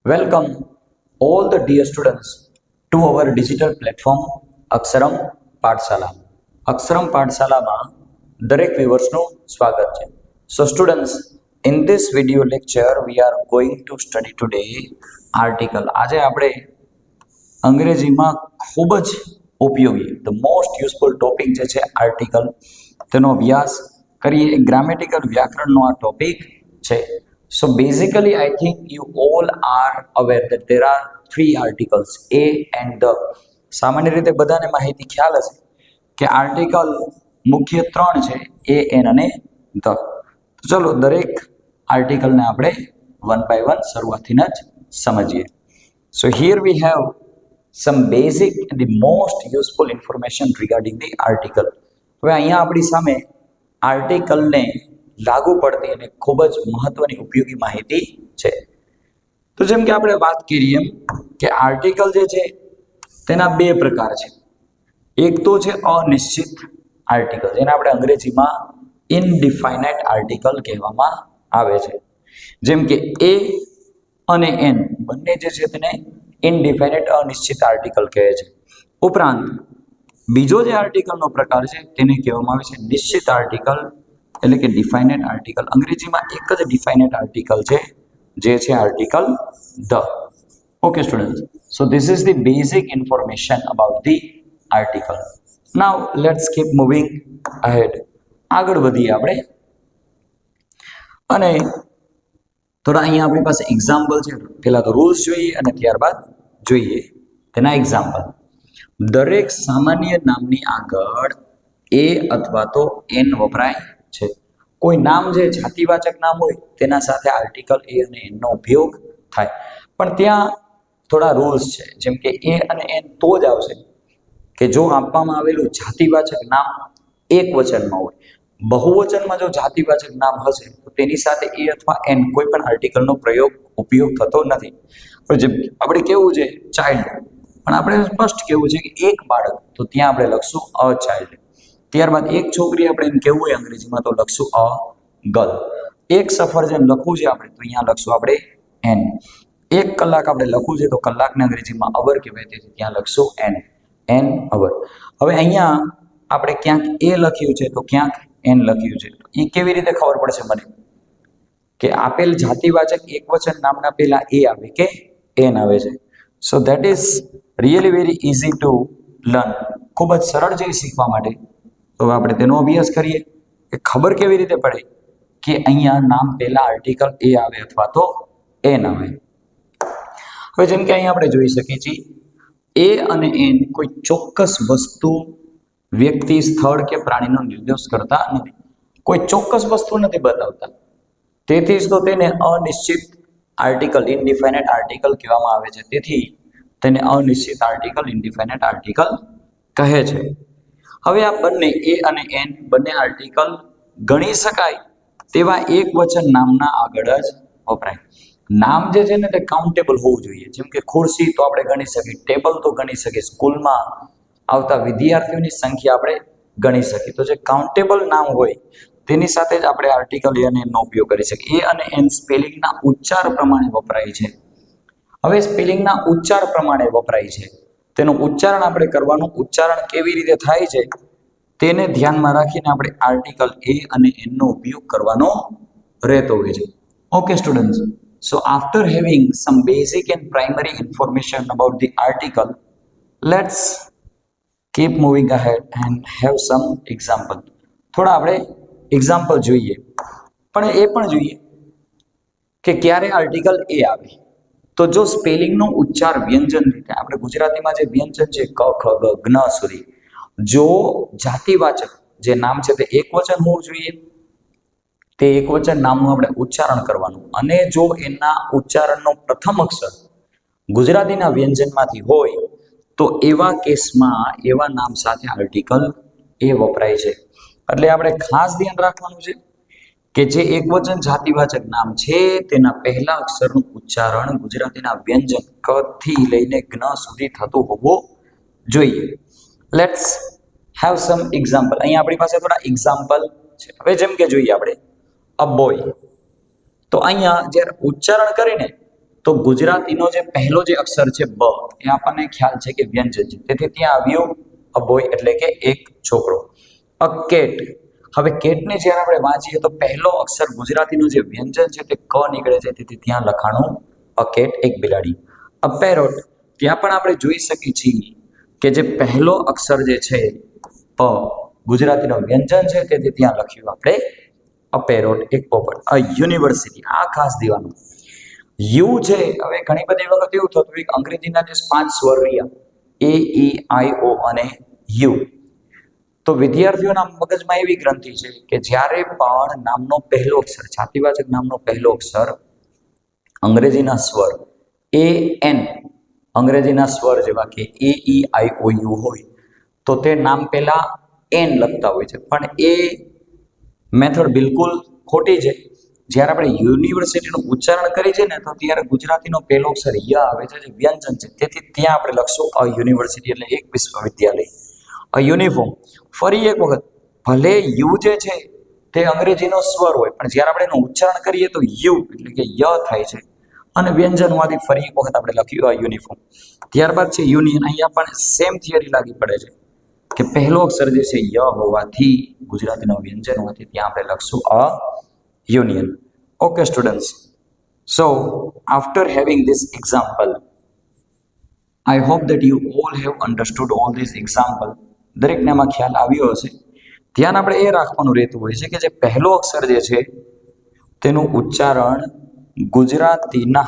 Welcome all the dear students to our digital platform અક્ષરમ પાઠશાલા. અક્ષરમ પાઠશાલામાં દરેક વ્યુઅર્સનું સ્વાગત છે. So students, in this video lecture we are going to study today article. આજે આપણે અંગ્રેજીમાં ખૂબ જ ઉપયોગી the most useful topic જે છે આર્ટિકલ તેનો અભ્યાસ કરીએ. ગ્રામેટિકલ વ્યાકરણનો આ ટોપિક છે. So basically I think you all are aware that there are three articles, a and the. સામાન્ય રીતે બધાને માહિતી ખ્યાલ હશે કે આર્ટિકલ મુખ્ય ત્રણ છે, a, n અને the. તો ચલો દરેક આર્ટિકલને આપણે વન બાય વન શરૂઆતથી જ સમજીએ. So here we have some basic and the most useful information regarding the article. હવે અહીંયા આપણી સામે આર્ટિકલને લાગુ પડતી અને ખૂબ જ મહત્વની ઉપયોગી માહિતી છે. તો જેમ કે આપણે વાત કરીએ એમ કે આર્ટિકલ જે છે તેના બે પ્રકાર છે. એક તો છે અનિશ્ચિત આર્ટિકલ, જેને આપણે અંગ્રેજીમાં ઇનડિફાઇનાઇટ આર્ટિકલ કહેવામાં આવે છે. જેમ કે એ અને એન બંને જે છે તેને ઇનડિફાઇનાઇટ અનિશ્ચિત આર્ટિકલ કહે છે. ઉપરાંત બીજો જે આર્ટિકલનો પ્રકાર છે તેને કહેવામાં આવે છે નિશ્ચિત આર્ટિકલ, એટલે કે ડિફાઇનાઇટ આર્ટિકલ. અંગ્રેજીમાં એક જ ડિફાઇનાઇટ આર્ટિકલ છે જે છે article the. Okay students, so this is the basic information about the article. Now let's keep moving ahead. આગળ વધીએ આપણે અને થોડા અહીંયા આપણી પાસે એક્ઝામ્પલ છે. પહેલા તો રૂલ્સ જોઈએ અને ત્યારબાદ જોઈએ તેના એક્ઝામ્પલ. દરેક સામાન્ય નામની આગળ એ અથવા તો એન વપરાય છે. કોઈ નામ જે જાતિવાચક નામ હોય તેના સાથે આર્ટિકલ એ અને એનનો ઉપયોગ થાય, પણ ત્યાં થોડા રૂલ્સ છે. જેમ કે એ અને એન તો જ આવશે કે જો આપવામાં આવેલું જાતિવાચક નામ એક વચનમાં હોય. બહુવચનમાં જો જાતિવાચક નામ હશે તો તેની સાથે એ અથવા એન કોઈ પણ આર્ટિકલનો ઉપયોગ થતો નથી. જેમ આપણે કેવું છે ચાઇલ્ડ, પણ આપણે સ્પષ્ટ કેવું છે કે એક બાળક, તો ત્યાં આપણે લખશું અ ચાઇલ્ડ. ત્યારબાદ એક છોકરી આપણે એમ કહેવું હોય અંગ્રેજીમાં તો લખશું અ ગર્લ. એક સફરજન લખવું છે આપણે તો અહીંયા લખશું આપણે એન. એક કલાક આપણે લખવું છે તો કલાકને અંગ્રેજીમાં અવર કહેવાય, તેથી ત્યાં લખશું એન અવર. હવે અહીંયા આપણે ક્યાંક એ લખ્યું છે તો ક્યાંક એન લખ્યું છે. એ કેવી રીતે ખબર પડશે મને કે આપેલ જાતિવાચક એકવચન નામના પહેલા એ આવે કે એન આવે છે? So that is really very easy to learn. ખૂબ જ સરળ છે શીખવા માટે. તો આપણે તેનો અભ્યાસ કરીએ કે ખબર કેવી રીતે પડે કે અહીંયા નામ પહેલા આર્ટિકલ એ આવે અથવા તો એન આવે. હવે જેમ કે અહીંયા આપણે જોઈ શકીએ છીએ એ અને એન કોઈ ચોક્કસ વસ્તુ, વ્યક્તિ, સ્થળ કે પ્રાણીનો નિર્દેશ કરતા નથી. કોઈ ચોક્કસ વસ્તુ નથી બતાવતા. તેથી જ તો તેને અનિશ્ચિત આર્ટિકલ, ઇનડિફાઇનાઇટ આર્ટિકલ કહેવામાં આવે છે. તેથી તેને અનિશ્ચિત આર્ટિકલ, ઇનડિફાઇનાઇટ આર્ટિકલ કહે છે. હવે આ બંને એ અને એન બંને આર્ટિકલ ગણી શકાય તેવા એક વચન નામના આગળ જ વપરાય. નામ જે છે ને તે કાઉન્ટેબલ હોવું જોઈએ. જેમ કે ખુરશી તો આપણે ગણી શકીએ, ટેબલ તો ગણી શકીએ, સ્કૂલમાં આવતા વિદ્યાર્થીઓની સંખ્યા આપણે ગણી શકીએ. તો જે કાઉન્ટેબલ નામ હોય તેની સાથે જ આપણે આર્ટિકલ એ અને એનનો ઉપયોગ કરી શકીએ. એ અને એન સ્પેલિંગના ઉચ્ચાર પ્રમાણે વપરાય છે. હવે સ્પેલિંગના ઉચ્ચાર પ્રમાણે વપરાય છે, તેનું ઉચ્ચારણ આપણે કરવાનું. ઉચ્ચારણ કેવી રીતે થાય છે તેને ધ્યાનમાં રાખીને આપણે આર્ટિકલ એ અને એનનો ઉપયોગ કરવાનો રહેતો હોય છે. Okay students, so after having some basic and primary information about the article, let's keep moving ahead and have some example. થોડા આપણે એક્ઝામ્પલ જોઈએ, પણ એ પણ જોઈએ કે ક્યારે આર્ટિકલ એ આવે. તો જો સ્પેલિંગનો ઉચ્ચાર વ્યંજન રીતે, આપણે ગુજરાતીમાં જે વ્યંજન છે ક ખ ગ જ્ઞ સુધી, જો જાતિવાચક જે નામ છે તે એકવચન હોવું જોઈએ, તે એકવચન નામનું આપણે ઉચ્ચારણ કરવાનું. અને જો એના ઉચ્ચારણનો પ્રથમ અક્ષર ગુજરાતીના વ્યંજનમાંથી હોય તો એવા કેસમાં એવા નામ સાથે આર્ટિકલ એ વપરાય છે. એટલે આપણે ખાસ ધ્યાન રાખવાનું છે કે જે એકવચન જાતિવાચક નામ છે તેના પહેલા અક્ષરનું ઉચ્ચારણ ગુજરાતીના વ્યંજન ક થી લઈને જ્ઞ સુધી થતું હોવું જોઈએ. Let's have sum example. અહીંયા આપણી પાસે થોડા એક્ઝામ્પલ છે. હવે જેમ કે જોઈએ આપણે અ બોય, તો અહીંયા જ્યારે ઉચ્ચારણ કરીને તો ગુજરાતીનો જે પહેલો જે અક્ષર છે બ એ આપણને ખ્યાલ છે કે વ્યંજન છે, તેથી ત્યાં આવ્યું અ બોય એટલે કે એક છોકરો. અ કેટ, હવે કેટને જ્યારે આપણે વાંચીએ તો પહેલો અક્ષર ગુજરાતીનું જે વ્યંજન છે તે ક નીકળે છે, તેથી ત્યાં લખાણું અ કેટ એક બિલાડી. અ પેરોટ, ત્યાં પણ આપણે જોઈ શકીએ છીએ કે જે પહેલો અક્ષર જે છે પ ગુજરાતીનો વ્યંજન છે, તેથી ત્યાં લખ્યું આપણે અ પેરોટ એક પોપટ. અ યુનિવર્સિટી, આ ખાસ દેવાનું. યુ છે, હવે ઘણી બધી વખત એવું થતું હોય કે અંગ્રેજીના જે 5 સ્વર રહ્યા એ ઈ આઈ ઓ અને યુ, તો વિદ્યાર્થીઓના મગજમાં એવી ગ્રંથિ છે કે જ્યારે પણ નામનો પહેલો અક્ષર, જાતિવાચક નામનો પહેલો અક્ષર અંગ્રેજીના સ્વર એ એન, અંગ્રેજીના સ્વર જેવા કે એ ઈ આઈ ઓ યુ હોય તો તે નામ પહેલા એન લખતા હોય છે, પણ એ મેથડ બિલકુલ ખોટી છે. જ્યારે આપણે યુનિવર્સિટીનું ઉચ્ચારણ કરીએ છીએ ને તો ત્યારે ગુજરાતીનો પહેલો અક્ષર ય આવે છે જે વ્યંજન છે, તેથી ત્યાં આપણે લખશું અ યુનિવર્સિટી એટલે એક વિશ્વવિદ્યાલય. અ યુનિફોર્મ, ફરી એક વખત ભલે યુ જે છે તે અંગ્રેજીનો સ્વર હોય પણ જ્યારે આપણે એનું ઉચ્ચારણ કરીએ તો યુ એટલે કે ય થાય છે અને વ્યંજનમાંથી ફરી એક વખત આપણે લખ્યું અ યુનિફોર્મ. ત્યારબાદ છે યુનિયન, અહીંયા પણ સેમ થિયરી લાગી પડે છે કે પહેલો અક્ષર જે છે ય હોવાથી ગુજરાતીનો વ્યંજન હોવાથી ત્યાં આપણે લખશું અ union. Okay students, so after having this example, I hope that you all have understood all these example. દરેકને આમાં ખ્યાલ આવ્યો હશે. ધ્યાન આપણે એ રાખવાનું રહેતું હોય છે કે જે પહેલો અક્ષર જે છે તેનું ઉચ્ચારણ ગુજરાતીના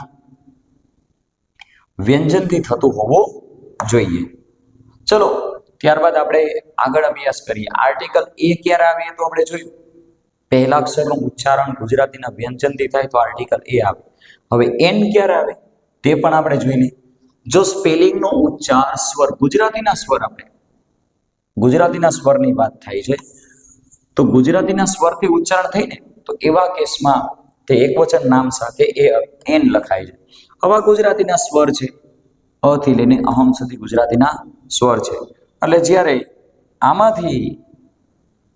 વ્યંજનથી થતું હોવું જોઈએ. ચલો ત્યારબાદ આપણે આગળ અભ્યાસ કરીએ. આર્ટિકલ એ ક્યારે આવે તો આપણે જોયું, પહેલા અક્ષરનું ઉચ્ચારણ ગુજરાતીના વ્યંજનથી થાય તો આર્ટિકલ એ આવે. હવે એન ક્યારે આવે તે પણ આપણે જોઈ લઈએ. જો સ્પેલિંગનો ઉચ્ચાર સ્વર, ગુજરાતીના સ્વર, આપણે ગુજરાતીના સ્વરની વાત થાય છે તો ગુજરાતીના સ્વરથી ઉચ્ચારણ થઈને તો એવા કેસમાં તે એકવચન નામ સાથે એ એન લખાય છે. આવા ગુજરાતીના સ્વર છે, અ થી લઈને અહમ સુધી ગુજરાતીના સ્વર છે. એટલે જ્યારે આમાંથી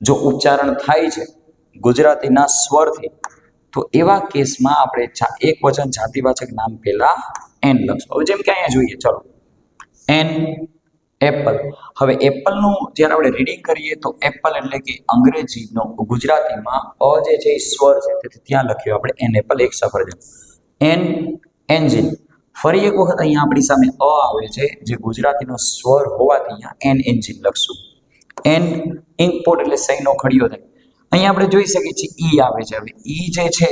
જો ઉચ્ચારણ થાય છે ગુજરાતીના સ્વરથી તો એવા કેસમાં આપણે એક વચન જાતિવાચક નામ પહેલા એન લખશું. હવે જેમ કે અહીંયા જોઈએ, ચલો એન એપલ. હવે એપલનું જ્યારે આપણે રીડિંગ કરીએ તો એપલ એટલે કે અંગ્રેજીનો ગુજરાતીમાં અ જે છે એ સ્વર છે, તેથી ત્યાં લખ્યું આપણે એન એપલ એક સફરજન. એન એન્જિન, ફરી એક વખત અહીંયા આપણી સામે અ આવે છે જે ગુજરાતીનો સ્વર હોવાથી અહીંયા એન એન્જિન લખશું. એન ઇન્કપોર્ટ એટલે સહીનો ખડિયો થાય. અહીંયા આપણે જોઈ શકીએ છીએ ઈ આવે છે. હવે ઈ જે છે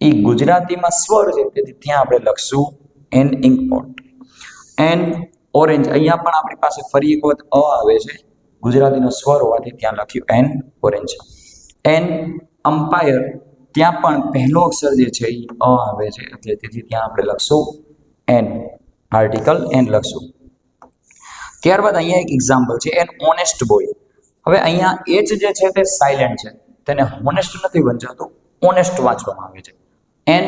એ ગુજરાતીમાં સ્વર છે, તેથી ત્યાં આપણે લખશું એન ઇન્કપોર્ટ. એન ઓરેન્જ, અહીંયા પણ આપણી પાસે ફરી એક વખત અ આવે છે, ગુજરાતીનો સ્વર હોવાથી ત્યાં લખ્યું એન ઓરેન્જ. એન અમ્પાયર, ત્યાં પણ પહેલો અક્ષર જે છે એ અ આવે છે, એટલે તેથી ત્યાં આપણે લખશું એન, આર્ટિકલ એન લખશું. ત્યારબાદ અહીંયા એક એક્ઝામ્પલ છે, એન ઓનેસ્ટ બોય. હવે અહીંયા એચ જે છે તે સાયલેન્ટ છે, તેને હોનેસ્ટ નથી વંચાતું, ઓનેસ્ટ વાંચવામાં આવે છે. એન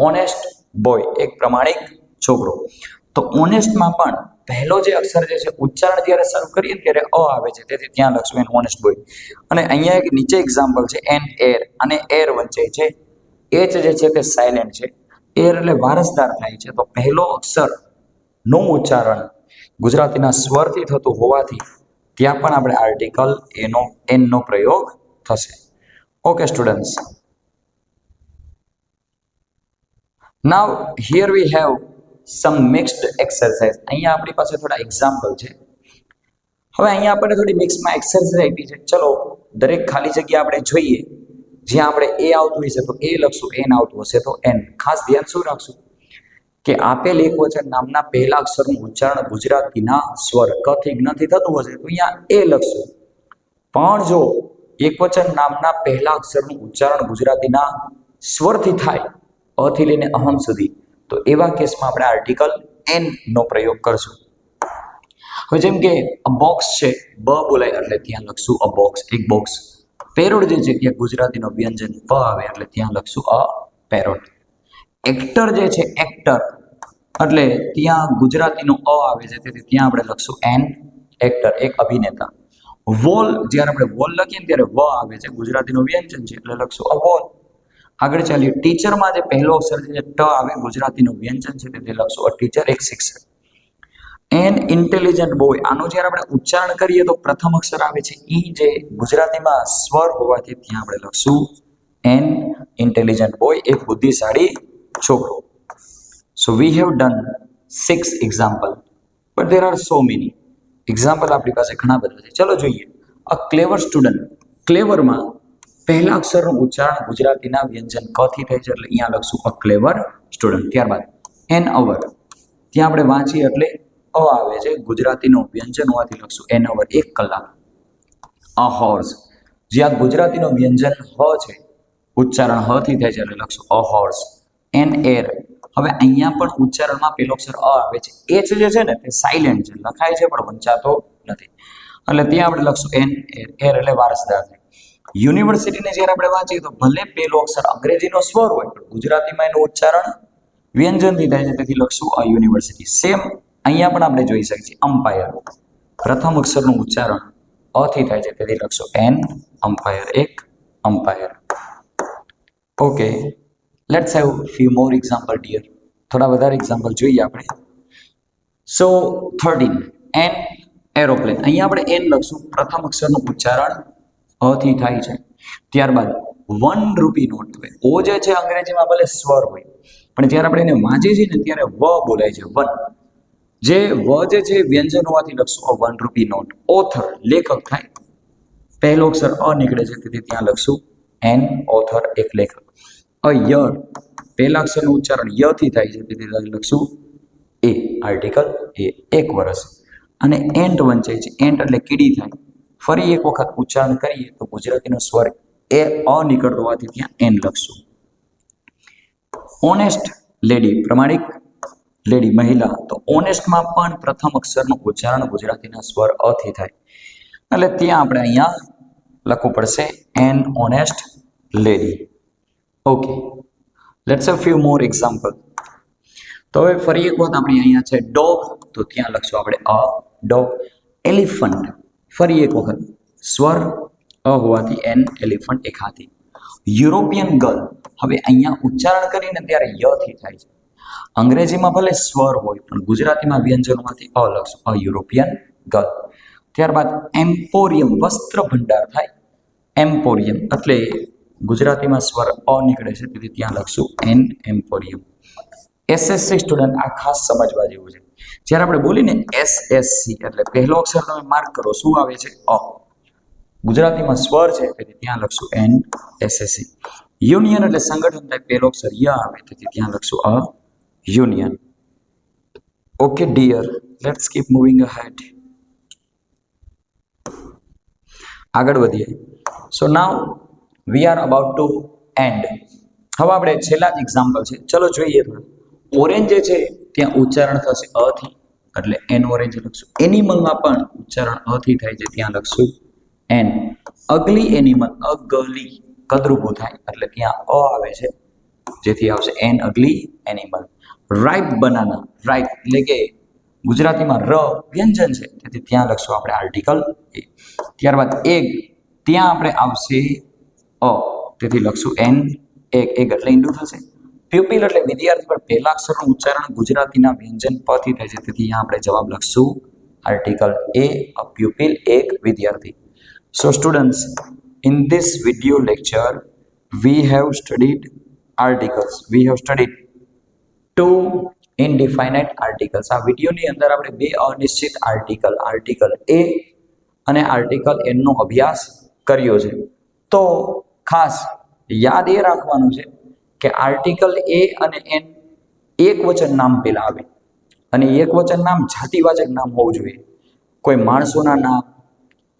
ઓનેસ્ટ બોય, એક પ્રમાણિક છોકરો. તો ઓનેસ્ટમાં પણ પહેલો જે અક્ષર જે છે ઉચ્ચારણ જ્યારે શરૂ કરીએ ત્યારે અ આવે છે, તેથી ત્યાં લખશું એન ઓનેસ્ટ બોય. અને અહીંયા એક નીચે એક્ઝામ્પલ છે એન એર, અને એર વંચાય છે. એચ જે છે તે સાયલેન્ટ છે, એર એટલે વારસદાર થાય છે, તો પહેલો અક્ષરનું ઉચ્ચારણ ગુજરાતીના સ્વરથી થતું હોવાથી ત્યાં પણ આપણે આર્ટિકલ એનનો પ્રયોગ થશે. Okay students, now here we have sum mixed exercise. અહીંયા આપણી પાસે થોડા એક્ઝામ્પલ છે. હવે અહીંયા આપણને થોડી મિક્સમાં એક્સરસાઇઝ આપી છે. ચલો દરેક ખાલી જગ્યા આપણે જોઈએ, જ્યાં આપણે એ આવતું હશે તો એ લખશું, એન આવતું હશે તો એન. ખાસ ધ્યાન શું રાખશું કે આપેલ એકવચન નામના પહેલા અક્ષરનું ઉચ્ચારણ ગુજરાતીના સ્વર ક થી જ્ઞથી થતું હશે તો અહીંયા એ લખશું. પણ જો એકવચન નામના પહેલા અક્ષરનું ઉચ્ચારણ ગુજરાતીના સ્વરથી થાય અ થી લઈને અહમ સુધી, તો એવા કેસમાં આપણે આર્ટિકલ એન નો પ્રયોગ કરશું. હવે જેમ કે અ બોક્સ છે, બ બોલાય એટલે ત્યાં લખશું અ બોક્સ, એક બોક્સ. પેરોડ જે છે ત્યાં ગુજરાતીનો વ્યંજન પ આવે એટલે ત્યાં લખશું અ પેરોડ. એક્ટર જે છે, એક્ટર એટલે ત્યાં ગુજરાતીનો અ આવે છે, તેથી ત્યાં આપણે લખશું એન એક્ટર, એક અભિનેતા. વોલ, જ્યારે આપણે વોલ લખીએ ને ત્યારે વ આવે છે, ગુજરાતીનો વ્યંજન છે એટલે લખશું અ વોલ. આગળ ચાલીએ. ટીચરમાં જે પહેલો અક્ષર છે જે ટ આવે ગુજરાતીનું વ્યંજન છે તે લખશું. અ ટીચર એક શિક્ષક. એન ઇન્ટેલિજન્ટ બોય, આનું જ્યારે આપણે ઉચ્ચારણ કરીએ તો પ્રથમ અક્ષર આવે છે ઈ, જે ગુજરાતીમાં સ્વર હોવાથી ત્યાં આપણે લખશું એન ઇન્ટેલિજન્ટ બોય, એક બુદ્ધિશાળી છોકરો. So we have done 6 example, but there are so many example. આપણી પાસે ઘણા બધા છે. ચલો જોઈએ. અ ક્લેવર સ્ટુડન્ટ. ક્લેવરમાં પહેલા અક્ષરનું ઉચ્ચારણ ગુજરાતીના વ્યંજન ક થી થાય છે, એટલે અહીંયા લખશું અ ક્લેવર સ્ટુડન્ટ. ત્યારબાદ એન અવર, ત્યાં આપણે વાંચીએ એટલે અ આવે છે, ગુજરાતીનું વ્યંજન હોવાથી લખશું એન અવર, 1 કલાક. અ હોર્સ, જ્યાં ગુજરાતીનું વ્યંજન હ છે, ઉચ્ચારણ હ થી થાય છે એટલે લખશું અ હોર્સ. એન એર, હવે અહીંયા પણ ઉચ્ચારણમાં પેલો અક્ષર અ આવે છે. એચ જે છે ને તે સાયલેન્ટ છે, લખાય છે પણ વંચાતો નથી, એટલે ત્યાં આપણે લખશું એન એર. એર એટલે વારસદાર છે. યુનિવર્સિટીને જ્યારે આપણે વાંચીએ તો ભલે પેલો અક્ષર અંગ્રેજીનો સ્વર હોય પણ ગુજરાતીમાં એનું ઉચ્ચારણ વ્યંજનથી થાય છે, તેથી લખશું અ યુનિવર્સિટી. સેમ અહીંયા પણ આપણે જોઈ શકીએ છીએ. અમ્પાયર, પ્રથમ અક્ષરનું ઉચ્ચારણ અ થી થાય છે, તેથી લખશું એન અમ્પાયર, એક umpire. Okay, let's have few more example dear. થોડા વધારે એક્ઝામ્પલ જોઈએ આપણે. સો 13 એન એરોપ્લેન, અહીંયા આપણે એન લખશું, પ્રથમ અક્ષરનું ઉચ્ચારણ અ થી થાય છે. ત્યારબાદ 1 રૂપી નોટ. ઓ જે છે અંગ્રેજીમાં ભલે સ્વર હોય પણ જ્યારે આપણે એને વાંચીએ છીએ ને ત્યારે વ બોલાય છે, વન. જે વ જે છે વ્યંજન હોવાથી લખશું અ 1 રૂપી નોટ. ઓથર, લેખક થાય, પહેલો અક્ષર અ નીકળે છે, તેથી ત્યાં લખશું એન ઓથર, એક લેખક. અ યર, પહેલા અક્ષરનું ઉચ્ચારણ ય થી થાય છે, તેથી લખશું એ આર્ટિકલ એ, 1 વર્ષ. અને એન્ટ વંચાય છે, એન્ટ એટલે કીડી થાય. ફરી એક વખત ઉચ્ચારણ કરીએ તો ગુજરાતીનો સ્વર એ અ નીકળતો હોવાથી ત્યાં એન લખશું. ઓનેસ્ટ લેડી, પ્રમાણિક લેડી, મહિલા. તો ઓનેસ્ટમાં પણ પ્રથમ અક્ષરનું ઉચ્ચારણ ગુજરાતીના સ્વર અ થી થાય, એટલે ત્યાં આપણે અહીંયા લખવું પડશે an honest lady. Okay, let's have few more example. તો હવે ફરી એક વખત આપણી અહીંયા છે ડોગ, તો ત્યાં લખશું આપણે અ ડોગ. એલિફન્ટ, ફરી એક વખત સ્વર અ હોવાથી એન એલિફન્ટ, એક હાથી. યુરોપિયન ગર્લ, હવે અહીંયા ઉચ્ચારણ કરીને ત્યારે ય થી થાય છે. અંગ્રેજીમાં ભલે સ્વર હોય પણ ગુજરાતીમાં વ્યંજનોમાંથી અ લખશું અ યુરોપિયન ગર્લ. ત્યારબાદ એમ્પોરિયમ, વસ્ત્ર ભંડાર થાય, એમ્પોરિયમ એટલે ગુજરાતીમાં સ્વર અ નીકળે છે, તેથી ત્યાં લખશું એન એમ્પોરિયમ. એસએસસી સ્ટુડન્ટ, આ ખાસ સમજવા જેવું છે. જ્યારે આપણે બોલીને એસએસસી એટલે પહેલો અક્ષર તમે માર્ક કરો, શું આવે છે? અ. ગુજરાતીમાં સ્વર છે, તેથી ત્યાં લખશું એન એસએસસી. યુનિયન એટલે સંગઠન થાય, પહેલો અક્ષર ય આવે, તેથી ત્યાં લખશું a union. Okay dear, let's keep moving ahead. આગળ વધીએ. So now we are about to end. હવે આપણે છેલ્લા જ એક્ઝામ્પલ છે, ચલો જોઈએ. ઓરેન્જ જે છે ત્યાં ઉચ્ચારણ થશે અ થી, એટલે એન ઓરેન્જ લખશું. એનિમલમાં પણ ઉચ્ચારણ અ થી થાય છે, ત્યાં લખશું એન. અગલી એનિમલ, અગલી કદરૂપું થાય, એટલે ત્યાં અ આવે છે, જેથી આવશે એન અગલી એનિમલ. રાઈપ બનાના, રાઈપ એટલે કે ગુજરાતીમાં ર વ્યંજન છે, તેથી ત્યાં લખશું આપણે આર્ટિકલ એ. ત્યારબાદ એગ, ત્યાં આપણે આવશે અ, તેથી લખશું એન એગ, એગ એટલે ઈંડું થશે. પ્યુપિલ એટલે વિદ્યાર્થી, પણ પહેલા અક્ષરનું ઉચ્ચારણ ગુજરાતીના વ્યંજન પ થી થાય છે, તેથી અહીંયા આપણે જવાબ લખશું આર્ટિકલ એ, અ પ્યુપિલ, એક વિદ્યાર્થી. સો students, in this video lecture we have studied articles, we have studied two indefinite articles. આ વિડિયોની અંદર આપણે બે અનિશ્ચિત આર્ટિકલ, આર્ટિકલ એ અને આર્ટિકલ એન નો અભ્યાસ કર્યો છે. તો ખાસ યાદ એ રાખવાનું છે કે આર્ટિકલ એ અને એન એક વચન નામ પેલા આવે, અને એક વચન નામ જાતિવાચક નામ હોવું જોઈએ, કોઈ માણસોના નામ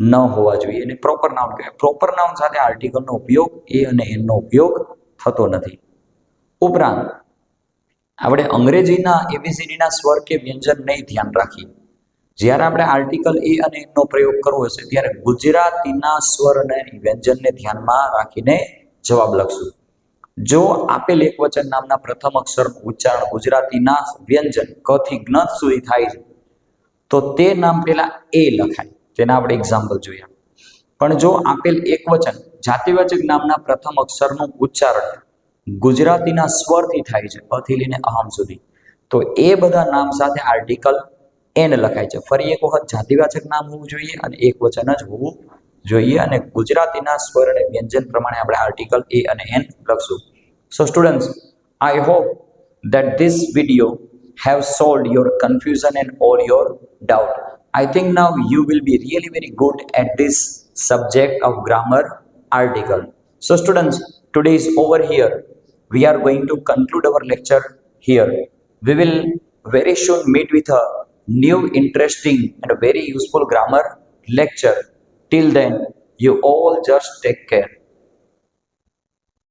ન હોવા જોઈએ, અને પ્રોપર નાઉન કહેવાય. પ્રોપર નાઉન સાથે આર્ટિકલનો ઉપયોગ એ અને એનનો ઉપયોગ થતો નથી. ઉપરાંત આપણે અંગ્રેજીના એબીસીડીના સ્વર કે વ્યંજન નહીં ધ્યાન રાખીએ. જ્યારે આપણે આર્ટિકલ એ અને એનનો પ્રયોગ કરવો હશે ત્યારે ગુજરાતીના સ્વર અને વ્યંજનને ધ્યાનમાં રાખીને જવાબ લખશું. જો આપેલ એકવચન નામના પ્રથમ અક્ષરનું ઉચ્ચારણ ગુજરાતીના વ્યંજન ક થી જ્ઞ સુધી થાય છે તો તે નામ પેલા એ લખાય. તેના આપણે એક્ઝામ્પલ જોયા. પણ જો આપેલ એકવચન જાતિવાચક નામના પ્રથમ અક્ષરનું ઉચ્ચારણ ગુજરાતીના સ્વરથી થાય છે, અથી લઈને અહમ સુધી. તો એ બધા નામ સાથે આર્ટિકલ એન લખાય છે. ફરી એક વખત જાતિવાચક નામ હોવું જોઈએ અને એક વચન જ હોવું જોઈએ, અને ગુજરાતીના સ્વર અને વ્યંજન પ્રમાણે આપણે આર્ટિકલ એ અને એન લખશું. So students, I hope that this video have solved your confusion and all your doubt. I think now you will be really very good at this subject of grammar article. So students, today is over here. We are going to conclude our lecture here. We will very soon meet with a new interesting and very useful grammar lecture. Till then, you all just take care.